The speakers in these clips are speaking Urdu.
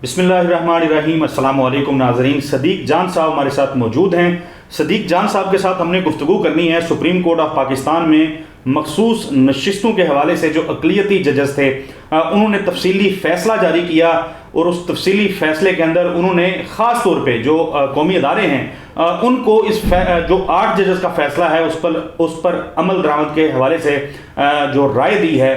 بسم اللہ الرحمن الرحیم۔ السلام علیکم ناظرین، صدیق جان صاحب ہمارے ساتھ موجود ہیں۔ صدیق جان صاحب کے ساتھ ہم نے گفتگو کرنی ہے سپریم کورٹ آف پاکستان میں مخصوص نشستوں کے حوالے سے۔ جو اقلیتی ججز تھے انہوں نے تفصیلی فیصلہ جاری کیا، اور اس تفصیلی فیصلے کے اندر انہوں نے خاص طور پہ جو قومی ادارے ہیں ان کو اس جو 8 ججز کا فیصلہ ہے اس پر عمل درآمد کے حوالے سے جو رائے دی ہے،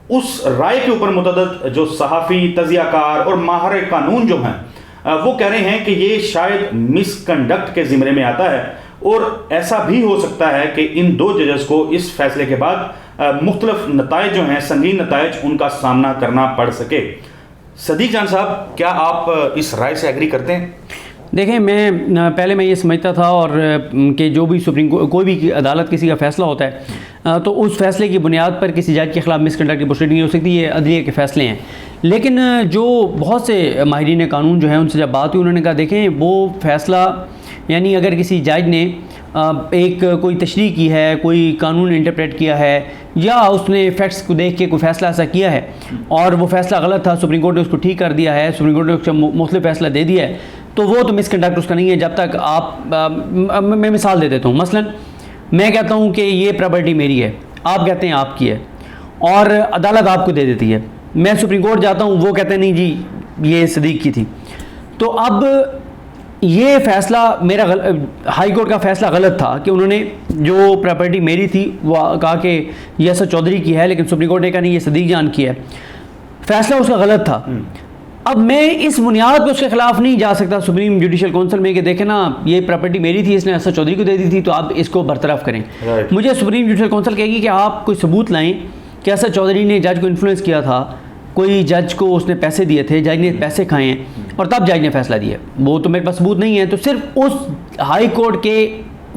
اس رائے کے اوپر متعدد جو صحافی، تجزیہ کار اور ماہر قانون جو ہیں وہ کہہ رہے ہیں کہ یہ شاید مس کنڈکٹ کے زمرے میں آتا ہے، اور ایسا بھی ہو سکتا ہے کہ ان 2 ججز کو اس فیصلے کے بعد مختلف نتائج جو ہیں، سنگین نتائج، ان کا سامنا کرنا پڑ سکے۔ صدیق جان صاحب، کیا آپ اس رائے سے ایگری کرتے ہیں؟ دیکھیں، میں پہلے یہ سمجھتا تھا اور کہ جو بھی کوئی بھی عدالت کسی کا فیصلہ ہوتا ہے تو اس فیصلے کی بنیاد پر کسی جج کے خلاف مس کنڈکٹ کی پروسیڈنگ نہیں ہو سکتی، یہ عدلیہ کے فیصلے ہیں۔ لیکن جو بہت سے ماہرین قانون جو ہیں ان سے جب بات ہوئی، انہوں نے کہا دیکھیں وہ فیصلہ، یعنی اگر کسی جج نے ایک کوئی تشریح کی ہے، کوئی قانون انٹرپریٹ کیا ہے، یا اس نے فیکٹس کو دیکھ کے کوئی فیصلہ ایسا کیا ہے اور وہ فیصلہ غلط تھا، سپریم کورٹ نے اس کو ٹھیک کر دیا ہے، سپریم کورٹ نے اس کو مختلف فیصلہ دے دیا ہے، تو وہ تو مس کنڈکٹ اس کا نہیں ہے جب تک آپ میں مثال دے دیتا ہوں۔ مثلا میں کہتا ہوں کہ یہ پراپرٹی میری ہے، آپ کہتے ہیں آپ کی ہے، اور عدالت آپ کو دے دیتی ہے، میں سپریم کورٹ جاتا ہوں، وہ کہتے ہیں نہیں جی یہ صدیق کی تھی، تو اب یہ فیصلہ میرا ہائی کورٹ کا فیصلہ غلط تھا کہ انہوں نے جو پراپرٹی میری تھی وہ کہا کہ یہ اسد چودھری کی ہے، لیکن سپریم کورٹ نے کہا نہیں یہ صدیق جان کی ہے، فیصلہ اس کا غلط تھا۔ اب میں اس بنیاد پہ اس کے خلاف نہیں جا سکتا سپریم جوڈیشل کونسل میں کہ دیکھیں نا یہ پراپرٹی میری تھی، اس نے اسد چودھری کو دے دی تھی، تو آپ اس کو برطرف کریں۔ مجھے سپریم جوڈیشل کونسل کہے گی کہ آپ کوئی ثبوت لائیں کہ اسد چودھری نے جج کو انفلوئنس کیا تھا، کوئی جج کو اس نے پیسے دیے تھے، جج نے پیسے کھائے ہیں اور تب جج نے فیصلہ دیا، وہ تو میرے پاس ثبوت نہیں ہے، تو صرف اس ہائی کورٹ کے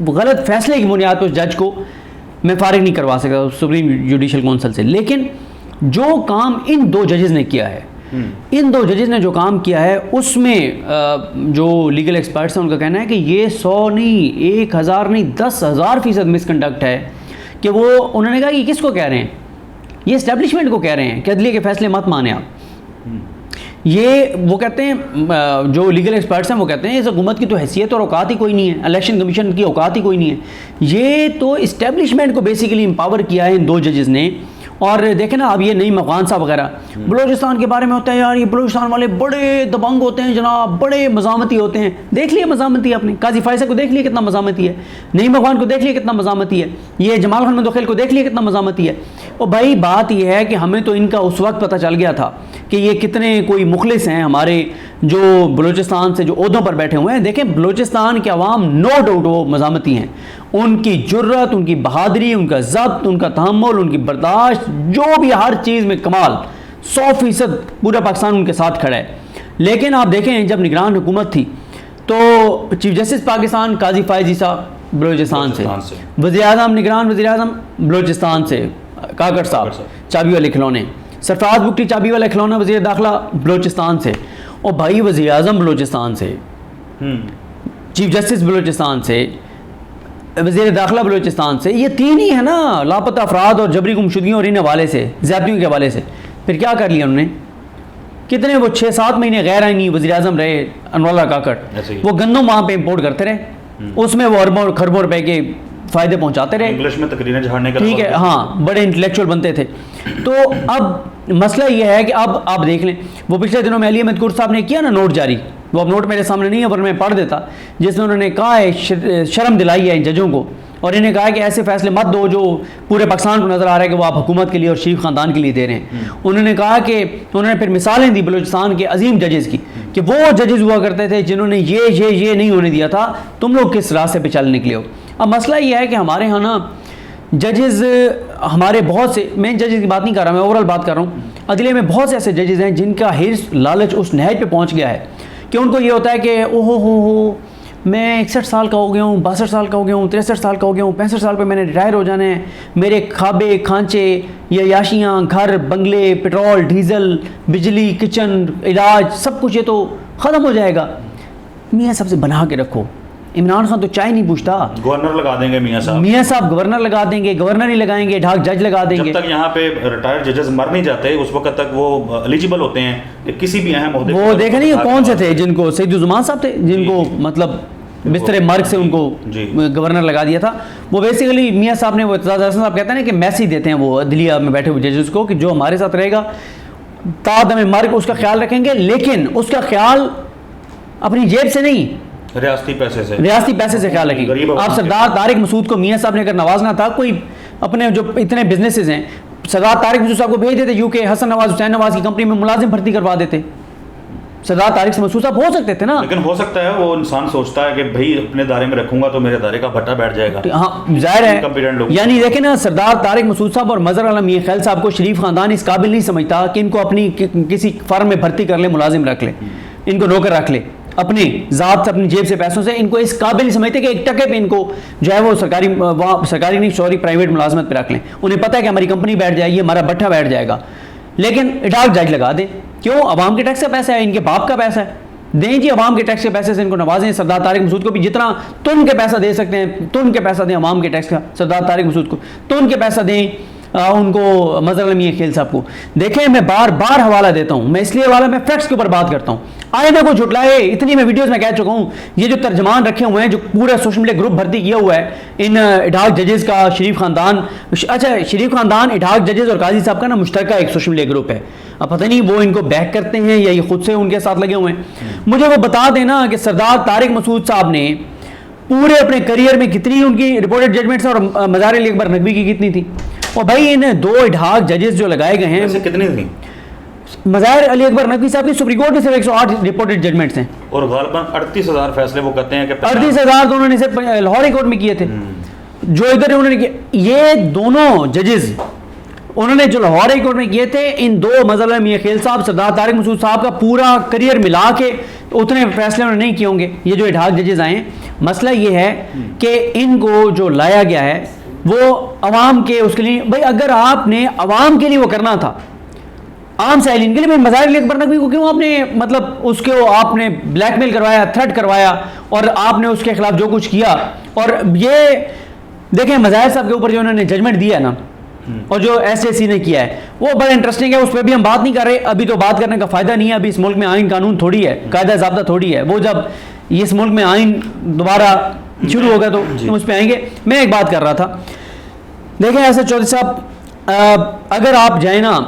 غلط فیصلے کی بنیاد پر اس جج کو میں فارغ نہیں کروا سکتا سپریم جوڈیشل کونسل سے۔ لیکن جو کام ان 2 ججز نے کیا ہے، ان 2 ججز نے جو کام کیا ہے، اس میں جو لیگل ایکسپرٹس ہیں ان کا کہنا ہے کہ یہ 100 نہیں، 1000 نہیں، 10,000% مس کنڈکٹ ہے، کہ وہ انہوں نے کہا کہ کس کو کہہ رہے ہیں، یہ اسٹیبلشمنٹ کو کہہ رہے ہیں کہ عدلیہ کے فیصلے مت مانیں آپ۔ یہ وہ کہتے ہیں، جو لیگل ایکسپرٹس ہیں وہ کہتے ہیں اس حکومت کی تو حیثیت اور اوقات ہی کوئی نہیں ہے، الیکشن کمیشن کی اوقات ہی کوئی نہیں ہے، یہ تو اسٹیبلشمنٹ کو بیسیکلی امپاور کیا ہے ان 2 ججز نے۔ اور دیکھیں نا، اب یہ نعیم افغان صاحب وغیرہ بلوچستان کے بارے میں ہوتا ہے، یار یہ بلوچستان والے بڑے دبنگ ہوتے ہیں جناب، بڑے مزاحمتی ہوتے ہیں، دیکھ لیے مزاحمتی آپ نے، قاضی فائزہ کو دیکھ لیے کتنا مزاحمتی ہے، نعیم افغان کو دیکھ لیے کتنا مزاحمتی ہے، یہ جمال خان مندوخیل کو دیکھ لیے کتنا مزاحمتی ہے۔ اور بھائی بات یہ ہے کہ ہمیں تو ان کا اس وقت پتہ چل گیا تھا کہ یہ کتنے کوئی مخلص ہیں ہمارے جو بلوچستان سے جو عہدوں پر بیٹھے ہوئے ہیں۔ دیکھیں بلوچستان کے عوام نو ڈاؤٹ وہ مزاحمتی ہیں، ان کی جرت، ان کی بہادری، ان کا ضبط، ان کا تحمل، ان کی برداشت، جو بھی ہر چیز میں کمال، 100% پورا پاکستان ان کے ساتھ کھڑا ہے۔ لیکن آپ دیکھیں جب نگران حکومت تھی تو چیف جسٹس پاکستان قاضی فائزی صاحب بلوچستان سے، وزیر اعظم نگران وزیر اعظم بلوچستان سے کاکڑ صاحب چابی والے کھلونے، سرفراز بگٹی چابی والا کھلونا وزیر داخلہ بلوچستان سے، اور بھائی وزیر اعظم بلوچستان سے، چیف جسٹس بلوچستان سے، وزیر داخلہ بلوچستان سے، یہ 3 ہی ہے نا لاپتہ افراد اور جبری گمشدگیوں اور ان حوالے سے، زیادتیوں کے حوالے سے۔ پھر کیا کر لیا انہوں نے، کتنے وہ 6-7 مہینے غیر آئینی وزیر اعظم رہے انور اللہ کاکڑ، وہ گندم وہاں پہ امپورٹ کرتے رہے، اس میں وہ اربوں اور خربوں روپے کے فائدے پہنچاتے رہے، انگلش میں تقریریں جھاڑنے کا، ٹھیک ہے، ہاں بڑے انٹلیکچوئل بنتے تھے۔ تو اب مسئلہ یہ ہے کہ اب آپ دیکھ لیں، وہ پچھلے دنوں میں علی احمد قر صاحب نے کیا نا نوٹ جاری، وہ اب نوٹ میرے سامنے نہیں ہے پر میں پڑھ دیتا، جس میں انہوں نے کہا ہے، شرم دلائی ہے ان ججوں کو، اور انہیں کہا ہے کہ ایسے فیصلے مت دو جو پورے پاکستان کو نظر آ رہا ہے کہ وہ آپ حکومت کے لیے اور شریف خاندان کے لیے دے رہے ہیں۔ انہوں نے کہا کہ انہوں نے پھر مثالیں دی بلوچستان کے عظیم ججز کی کہ وہ ججز ہوا کرتے تھے جنہوں نے یہ نہیں ہونے دیا تھا، تم لوگ کس راستے پہ چل نکلے ہو۔ اب مسئلہ یہ ہے کہ ہمارے ہاں نا ججز، ہمارے بہت سے، میں ججز کی بات نہیں کر رہا، میں اوورال بات کر رہا ہوں، عدلیہ میں بہت سے ایسے ججز ہیں جن کا حرص لالچ اس نہج پہ پہنچ گیا ہے کہ ان کو یہ ہوتا ہے کہ اوہو ہو میں 61 سال کا ہو گیا ہوں، 62 سال کا ہو گیا ہوں، 63 سال کا ہو گیا ہوں، 65 سال پہ میں نے ریٹائر ہو جانا ہے، میرے کھابے کھانچے یا یاشیاں، گھر، بنگلے، پیٹرول، ڈیزل، بجلی، کچن، علاج، سب کچھ یہ تو ختم ہو جائے گا۔ میاں سب سے بنا کے رکھو، عمران خان تو چائے نہیں پوچھتا. گورنر لگا دیں گے میاں صاحب, میاں صاحب گورنر لگا دیں گے, گورنر ہی لگائیں گے, ڈھاک جج لگا دیں گے. جب تک یہاں پہ ریٹائرڈ ججز مر نہیں جاتے اس وقت تک وہ ایلیجیبل ہوتے ہیں کہ کسی بھی اہم عہدے. وہ دیکھا نہیں کون سے تھے جن کو, سعید الزمان صاحب تھے جن کو مطلب بستر مرگ سے ان کو گورنر لگا دیا تھا. وہ بیسیکلی میاں صاحب نے, وہ اعتزاز احسن صاحب کہتے ہیں کہ میسیج دیتے ہیں وہ عدلیہ میں بیٹھے ہوئے ججز کو کہ جو ہمارے ساتھ رہے گا تا دم مرگ اس کا خیال رکھیں گے, لیکن اس کا خیال اپنی جیب سے نہیں, ریاستی پیسے سے خیال رکھیں گے. آپ سردار طارق مسعود کو میاں صاحب نے اگر نوازنا تھا, کوئی اپنے جو اتنے بزنسز ہیں سردار طارق مسعود صاحب کو بھیج دیتے UK, حسن نواز حسین نواز کی کمپنی میں ملازم بھرتی کروا دیتے. سردار طارق مسعود صاحب ہو سکتے تھے نا. لیکن ہو سکتا ہے وہ انسان سوچتا ہے کہ بھائی اپنے دائرے میں رکھوں گا تو میرے دائرے کا بھٹا بیٹھ جائے گا. ہاں ظاہر ہے, یعنی دیکھیں نا سردار طارق مسعود صاحب اور مظہر عالم میاں خیل صاحب کو شریف خاندان اس قابل نہیں سمجھتا کہ ان کو اپنی کسی فرم میں بھرتی کر لے, ملازم رکھ لے, ان کو نوکر رکھ لے, اپنی ذات سے اپنی جیب سے پیسوں سے. ان کو اس قابل نہیں سمجھتے کہ ایک ٹکے پہ ان کو جو ہے وہ سرکاری نہیں سوری پرائیویٹ ملازمت پہ رکھ لیں. انہیں پتہ ہے کہ ہماری کمپنی بیٹھ جائے گی, ہمارا بٹھا بیٹھ جائے گا, لیکن ڈھاک جج لگا دیں. کیوں؟ عوام کے ٹیکس کا پیسہ ہے, ان کے باپ کا پیسہ ہے, دیں جی عوام کے ٹیکس کے پیسے سے ان کو نوازیں. سردار طارق مسعود کو بھی جتنا تن کے پیسہ دے سکتے ہیں تن کے پیسہ دیں عوام کے ٹیکس کا. سردار طارق مسعود کو تن کے پیسہ دیں, ان کو مظہر عالم میاں خیل صاحب کو. دیکھیں میں بار بار حوالہ دیتا ہوں, میں اس لیے حوالہ میں فیکٹس کے اوپر بات کرتا ہوں. آئندہ کو جھٹلائے, اتنی میں ویڈیوز میں کہہ چکا ہوں. یہ جو ترجمان رکھے ہوئے ہیں جو پورا سوشل میڈیا گروپ بھرتی کیا ہوا ہے ان اڈھاک ججز کا, شریف خاندان, اچھا شریف خاندان اڈھاک ججز اور قاضی صاحب کا نا مشترکہ ایک سوشل میڈیا گروپ ہے. اب پتہ نہیں وہ ان کو بیک کرتے ہیں یا یہ خود سے ان کے ساتھ لگے ہوئے ہیں. مجھے وہ بتا دینا کہ سردار طارق مسعود صاحب نے پورے اپنے کریئر میں کتنی ان کی رپورٹڈ ججمنٹس اور مزار علی اکبر نقوی کی کتنی تھی. اور بھائی ان دو اڈھاک ججز جو لگائے گئے ہیں کتنی تھیں؟ مظاہر علی اکبر نقوی صاحب کی سپریم کورٹ میں صرف 108 رپورٹڈ ججمنٹس ہیں, اور غالباً 38,000 فیصلے وہ کہتے ہیں کہ 38,000 تو انہوں نے صرف لاہور ہائی کورٹ میں کیے تھے. جو ادھر انہوں نے کیے, یہ دونوں ججز انہوں نے جو لاہور ہائی کورٹ میں کیے تھے, ان دو مظہر عالم میاں خیل صاحب سردار طارق مسعود صاحب کا پورا کریئر ملا کے اتنے فیصلے انہوں نے نہیں کیے ہوں گے. یہ جو اڈھاک ججز آئے ہیں, مسئلہ یہ ہے کہ ان کو جو لایا گیا ہے وہ عوام کے اس کے لیے, بھائی اگر آپ نے عوام کے لیے وہ کرنا تھا, عام سائلین کے لیے, مظاہر علی اکبر نقوی کو کیوں آپ نے مطلب اس کو آپ نے بلیک میل کروایا, تھریٹ کروایا, اور آپ نے اس کے خلاف جو کچھ کیا. اور یہ دیکھیں مظاہر صاحب کے اوپر جو انہوں نے ججمنٹ دیا ہے نا, اور جو SJC نے کیا ہے وہ بڑا انٹرسٹنگ ہے. اس پہ بھی ہم بات نہیں کر رہے, ابھی تو بات کرنے کا فائدہ نہیں ہے. ابھی اس ملک میں آئین قانون تھوڑی ہے, قاعدہ ضابطہ تھوڑی ہے. وہ جب اس ملک میں آئین دوبارہ شروع ہوگا تو ہم اس پہ آئیں گے. میں ایک بات کر رہا تھا, دیکھیں ایسے چودھری صاحب, اگر آپ جائیں نا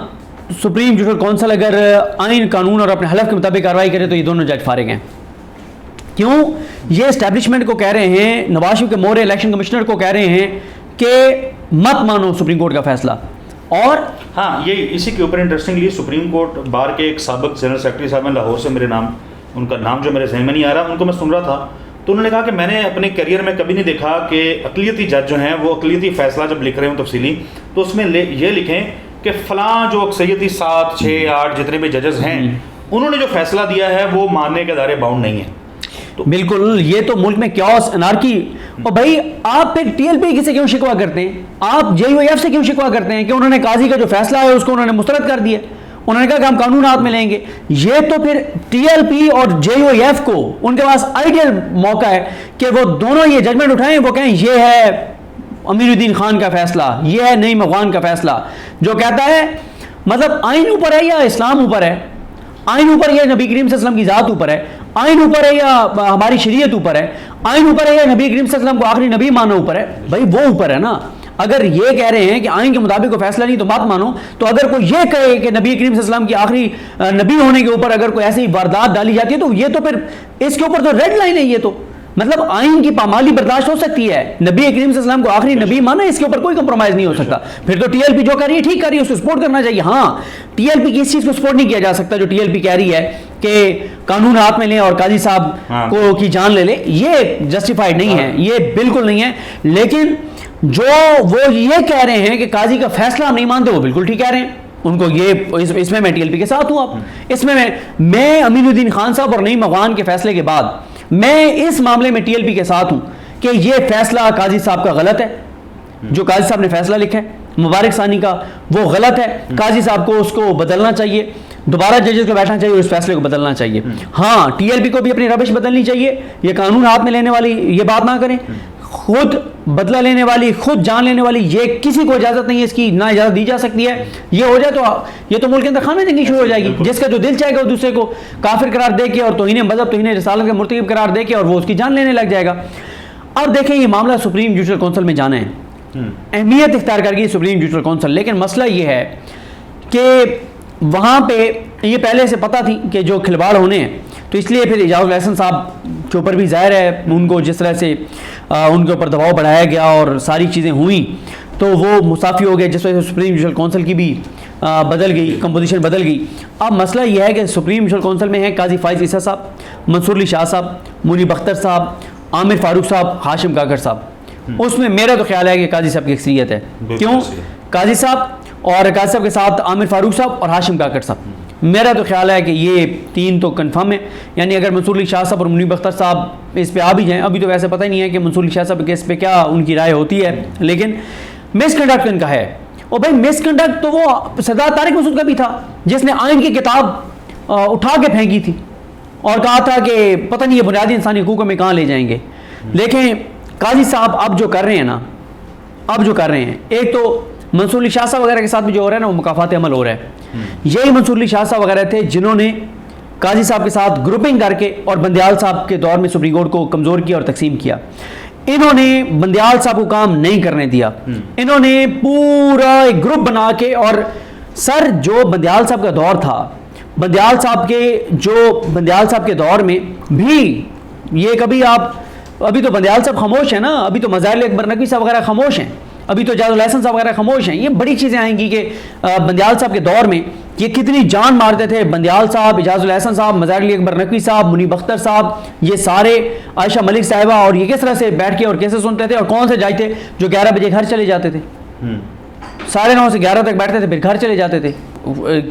سپریم جوڈیشل کونسل اگر آئین قانون اور اپنے حلف کے مطابق کارروائی کرے تو یہ دونوں جج فارغ ہیں. کیوں؟ یہ اسٹیبلشمنٹ کو کہہ رہے ہیں, نواز شریف کے مورے الیکشن کمشنر کو کہہ رہے ہیں کہ مت مانو سپریم کورٹ کا فیصلہ. اور ہاں یہ اسی کے اوپر انٹرسٹنگلی سپریم کورٹ بار کے ایک سابق جنرل سیکرٹری صاحب ہیں لاہور سے, میرے نام ان کا نام جو میرے ذہن میں نہیں آ رہا, ان کو میں سن رہا تھا تو انہوں نے کہا کہ میں نے اپنے کیریئر میں کبھی نہیں دیکھا کہ اقلیتی جج جو ہیں وہ اقلیتی فیصلہ جب لکھ رہے ہوں تفصیلی تو اس میں یہ لکھیں کہ فلاں جو اکثریتی 7, 6, 8 جتنے بھی ججز ہیں انہوں نے جو فیصلہ دیا ہے وہ ماننے کے دائرے باؤنڈ نہیں ہے. تو بالکل یہ تو ملک میں کیوس انارکی. اور بھائی آپ پھر TLP سے کیوں شکوا کرتے ہیں, آپ JUIF سے کیوں شکوا کرتے ہیں کہ انہوں نے قاضی کا جو فیصلہ ہے اس کو انہوں نے مسترد کر دیا, انہوں نے کہا کہ ہم قانون ہاتھ میں لیں گے. یہ تو پھر TLP اور JUIF کو ان کے پاس آئیڈیل موقع ہے کہ وہ دونوں یہ ججمنٹ اٹھائیں, وہ کہیں یہ ہے امیر الدین خان کا فیصلہ, یہ ہے نعیم افغان کا فیصلہ, جو کہتا ہے مطلب آئین اوپر ہے یا اسلام اوپر ہے, آئین اوپر یا نبی کریم صلی اللہ علیہ وسلم کی ذات اوپر ہے, آئین اوپر ہے یا ہماری شریعت اوپر ہے, آئین اوپر ہے یا نبی کریم صلی اللہ علیہ وسلم کو آخری نبی ماننا اوپر ہے. بھائی وہ اوپر ہے نا. اگر یہ کہہ رہے ہیں کہ آئین کے مطابق کوئی فیصلہ نہیں تو مت مانو, تو اگر کوئی یہ کہے کہ نبی کریم صلی اللہ علیہ وسلم کی آخری نبی ہونے کے اوپر اگر کوئی ایسی واردات ڈالی جاتی ہے تو یہ تو پھر اس کے اوپر تو ریڈ لائن ہے. یہ تو مطلب آئین کی پامالی برداشت ہو سکتی ہے, نبی کریم صلی اللہ علیہ وسلم کو آخری نبی مانا, اس کے اوپر کوئی کمپرومائز نہیں ہو سکتا. پھر تو TLP جو کر رہی ہے ٹھیک کر رہی ہے, اس کو سپورٹ کرنا چاہیے. ہاں TLP کی اس چیز کو سپورٹ نہیں کیا جا سکتا جو TLP کہہ رہی ہے کہ قانون ہاتھ میں لیں اور قاضی صاحب کو کی جان لے لیں, یہ جسٹیفائڈ نہیں ہے, یہ بالکل نہیں ہے. لیکن جو وہ یہ کہہ رہے ہیں کہ قاضی کا فیصلہ ہم نہیں مانتے, وہ بالکل ٹھیک کہہ رہے ہیں. ان کو یہ اس میں میں TLP کے ساتھ ہوں. اب اس میں امین الدین خان صاحب اور نعیم افغان کے فیصلے کے بعد میں اس معاملے میں TLP کے ساتھ ہوں کہ یہ فیصلہ قاضی صاحب کا غلط ہے. جو قاضی صاحب نے فیصلہ لکھا ہے مبارک ثانی کا وہ غلط ہے. قاضی صاحب کو اس کو بدلنا چاہیے. دوبارہ ججز کو بیٹھنا چاہیے, اس فیصلے کو بدلنا چاہیے. ہاں ٹی ایل پی کو بھی اپنی روش بدلنی چاہیے, یہ قانون ہاتھ میں لینے والی یہ بات نہ کریں, خود بدلہ لینے والی, خود جان لینے والی, یہ کسی کو اجازت نہیں ہے, اس کی نہ اجازت دی جا سکتی ہے. یہ ہو جائے تو یہ تو ملک کے اندر خانہ جنگی شروع ہو جائے گی, جس کا جو دل چاہے گا وہ دوسرے کو کافر قرار دے کے اور توہین مذہب توہین رسالت کا مرتکب قرار دے کے اور وہ اس کی جان لینے لگ جائے گا. اب دیکھیں یہ معاملہ سپریم جوڈیشل کونسل میں جانا ہے, اہمیت اختیار کر گئی سپریم جوڈیشل کونسل, لیکن مسئلہ یہ ہے کہ وہاں پہ یہ پہلے سے پتہ تھی کہ جو کھلواڑ ہونے ہیں, تو اس لیے پھر اعجاز الاحسن صاحب کے اوپر بھی ظاہر ہے ان کو جس طرح سے ان کے اوپر دباؤ بڑھایا گیا اور ساری چیزیں ہوئیں تو وہ مستعفی ہو گئے, جس وجہ سے سپریم جوڈیشل کونسل کی بھی بدل گئی, کمپوزیشن بدل گئی. اب مسئلہ یہ ہے کہ سپریم جوڈیشل کونسل میں ہیں قاضی فائز عیسیٰ صاحب, منصور علی شاہ صاحب, منیب اختر صاحب, عامر فاروق صاحب, ہاشم کاکڑ صاحب. اس میں میرا تو خیال ہے کہ قاضی صاحب کی اکثریت ہے. کیوں؟ قاضی صاحب اور قاضی صاحب کے ساتھ عامر فاروق صاحب اور ہاشم کاکڑ صاحب, میرا تو خیال ہے کہ یہ تین تو کنفرم ہے. یعنی اگر منصور علی شاہ صاحب اور منیب اختر صاحب اس پہ آ بھی جائیں, ابھی تو ویسے پتہ ہی نہیں ہے کہ منصور علی شاہ صاحب کے اس پہ کیا ان کی رائے ہوتی ہے, لیکن مس کنڈکٹ ان کا ہے. اور بھائی مس کنڈکٹ تو وہ سردار طارق مسعود کا بھی تھا, جس نے آئین کی کتاب اٹھا کے پھینکی تھی اور کہا تھا کہ پتہ نہیں یہ بنیادی انسانی حقوق میں کہاں لے جائیں گے. لیکن قاضی صاحب اب جو کر رہے ہیں نا, اب جو کر رہے ہیں, ایک تو منصور علی شاہ صاحب وغیرہ کے ساتھ بھی جو ہو رہا ہے نا وہ مکافات عمل ہو رہا ہے. یہی منصور علی شاہ صاحب وغیرہ تھے جنہوں نے قاضی صاحب کے ساتھ گروپنگ کر کے اور بندیال صاحب کے دور میں سپریم کورٹ کو کمزور کیا اور تقسیم کیا. انہوں نے بندیال صاحب کو کام نہیں کرنے دیا, انہوں نے پورا ایک گروپ بنا کے, اور سر جو بندیال صاحب کا دور تھا, بندیال صاحب کے دور میں بھی یہ کبھی آپ, ابھی تو بندیال صاحب خاموش ہیں نا, ابھی تو مظاہر اکبر نقوی صاحب وغیرہ خاموش ہیں, ابھی تو اعجاز الاحسن صاحب وغیرہ خاموش ہیں. یہ بڑی چیزیں آئیں گی کہ بندیال صاحب کے دور میں یہ کتنی جان مارتے تھے. بندیال صاحب, اعجاز الاحسن صاحب, مظاہر اکبر نقوی صاحب, منیب اختر صاحب, یہ سارے, عائشہ ملک صاحبہ, اور یہ کس طرح سے بیٹھ کے اور کیسے سنتے تھے, اور کون سے جج تھے جو 11 بجے گھر چلے جاتے تھے, 9:30 سے 11 تک بیٹھتے تھے پھر گھر چلے جاتے تھے,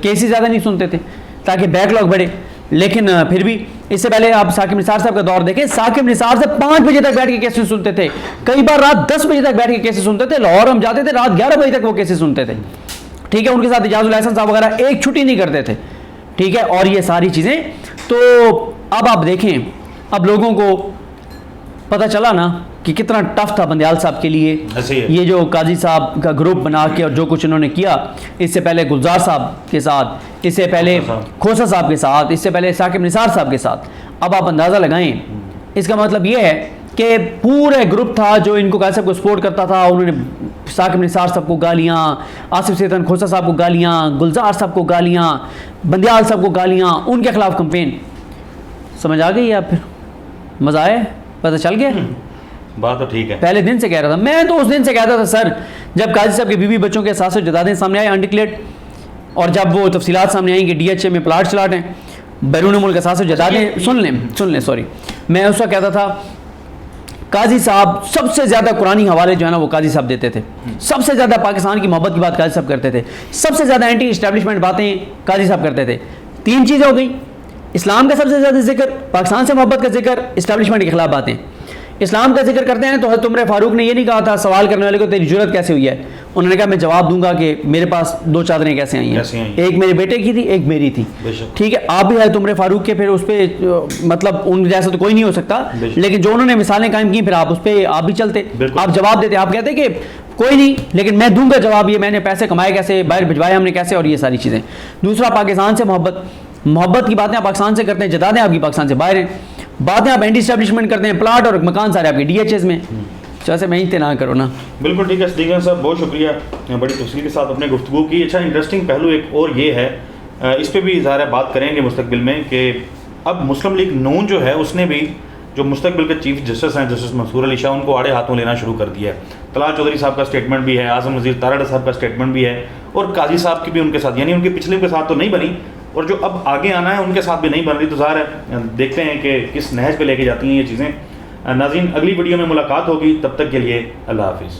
کیسز زیادہ نہیں سنتے تھے تاکہ بیک لاگ بڑھے. لیکن پھر بھی اس سے پہلے آپ ثاقب نثار صاحب کا دور دیکھیں, ثاقب نثار سے 5 بجے تک بیٹھ کے کیسز سنتے تھے, کئی بار رات 10 بجے تک بیٹھ کے کیسز سنتے تھے. لاہور ہم جاتے تھے رات 11 بجے تک وہ کیسز سنتے تھے, ٹھیک ہے. ان کے ساتھ اعجاز الاحسن صاحب وغیرہ ایک چھٹی نہیں کرتے تھے, ٹھیک ہے. اور یہ ساری چیزیں تو اب آپ دیکھیں, اب لوگوں کو پتہ چلا نا کہ کتنا ٹف تھا بندیال صاحب کے لیے یہ جو قاضی صاحب کا گروپ بنا کے اور جو کچھ انہوں نے کیا. اس سے پہلے گلزار صاحب کے ساتھ, اس سے پہلے کھوسا صاحب کے ساتھ, اس سے پہلے ثاقب نثار صاحب کے ساتھ. اب آپ اندازہ لگائیں, اس کا مطلب یہ ہے کہ پورے گروپ تھا جو ان کو قاضی صاحب کو سپورٹ کرتا تھا. انہوں نے ثاقب نثار صاحب کو گالیاں, آصف سیتن کھوسا صاحب کو گالیاں, گلزار صاحب کو گالیاں, بندیال صاحب کو گالیاں, ان کے خلاف کمپین. سمجھ آ گئی یا پھر مزہ آئے, پتہ چل گیا؟ بات تو ٹھیک ہے. پہلے دن سے کہہ رہا تھا میں, تو اس دن سے کہتا تھا سر, جب قاضی صاحب کے بیوی بچوں کے اثاثے و جائیدادیں سامنے آئے انڈکلیئرڈ, اور جب وہ تفصیلات سامنے آئیں کہ ڈی ایچ اے میں پلاٹ چلاٹ ہیں, بیرون ملک اثاثے و جائیدادیں, سن لیں سوری, میں اس وقت کہتا تھا قاضی صاحب سب سے زیادہ قرآنی حوالے جو ہے نا وہ قاضی صاحب دیتے تھے, سب سے زیادہ پاکستان کی محبت کی بات قاضی صاحب کرتے تھے, سب سے زیادہ اینٹی اسٹیبلشمنٹ باتیں قاضی صاحب کرتے تھے. 3 چیزیں ہو گئی, اسلام کا سب سے زیادہ ذکر, پاکستان سے محبت کا ذکر, اسٹیبلشمنٹ کے خلاف باتیں. اسلام کا ذکر کرتے ہیں تو حضرت عمر فاروق نے یہ نہیں کہا تھا سوال کرنے والے کو تیری جرت کیسے ہوئی ہے, انہوں نے کہا میں جواب دوں گا کہ میرے پاس 2 چادریں کیسے آئی ہیں, ایک میرے بیٹے کی تھی ایک میری تھی, ٹھیک ہے. آپ بھی حضرت عمر فاروق کے پھر اس پہ مطلب ان جیسا تو کوئی نہیں ہو سکتا, لیکن جو انہوں نے مثالیں قائم کی پھر آپ اس پہ آپ بھی چلتے, آپ جواب دیتے, آپ کہتے کہ کوئی نہیں لیکن میں دوں گا جواب, یہ میں نے پیسے کمائے کیسے, باہر بھجوائے ہم نے کیسے, اور یہ ساری چیزیں. دوسرا پاکستان سے محبت کی باتیں آپ پاکستان سے کرتے ہیں, جدادیں آپ کی پاکستان سے باہر ہیں, باتیں آپ اینٹی اسٹیبلشمنٹ کرتے ہیں, پلاٹ اور مکان سارے آپ کے ڈی ایچ ایز میں. جیسے میں ہی نہ کرو نا. بالکل ٹھیک ہے صدیق صاحب, بہت شکریہ, بڑی تفصیل کے ساتھ اپنے گفتگو کی. اچھا انٹرسٹنگ پہلو ایک اور یہ ہے, اس پہ بھی ظاہر ہے بات کریں گے مستقبل میں, کہ اب مسلم لیگ نون جو ہے اس نے بھی جو مستقبل کے چیف جسٹس ہیں جسٹس منصور علی شاہ, ان کو آڑے ہاتھوں لینا شروع کر دیا ہے. طلال چودھری صاحب کا اسٹیٹمنٹ بھی ہے, اعظم وزیر تارڑ صاحب کا اسٹیٹمنٹ بھی ہے, اور قاضی صاحب کی بھی ان کے ساتھ, یعنی ان کے پچھلے کے ساتھ تو نہیں بنی, اور جو اب آگے آنا ہے ان کے ساتھ بھی نہیں بن رہی. تو ظاہر ہے دیکھتے ہیں کہ کس نہج پہ لے کے جاتی ہیں یہ چیزیں. ناظرین اگلی ویڈیو میں ملاقات ہوگی, تب تک کے لیے اللہ حافظ.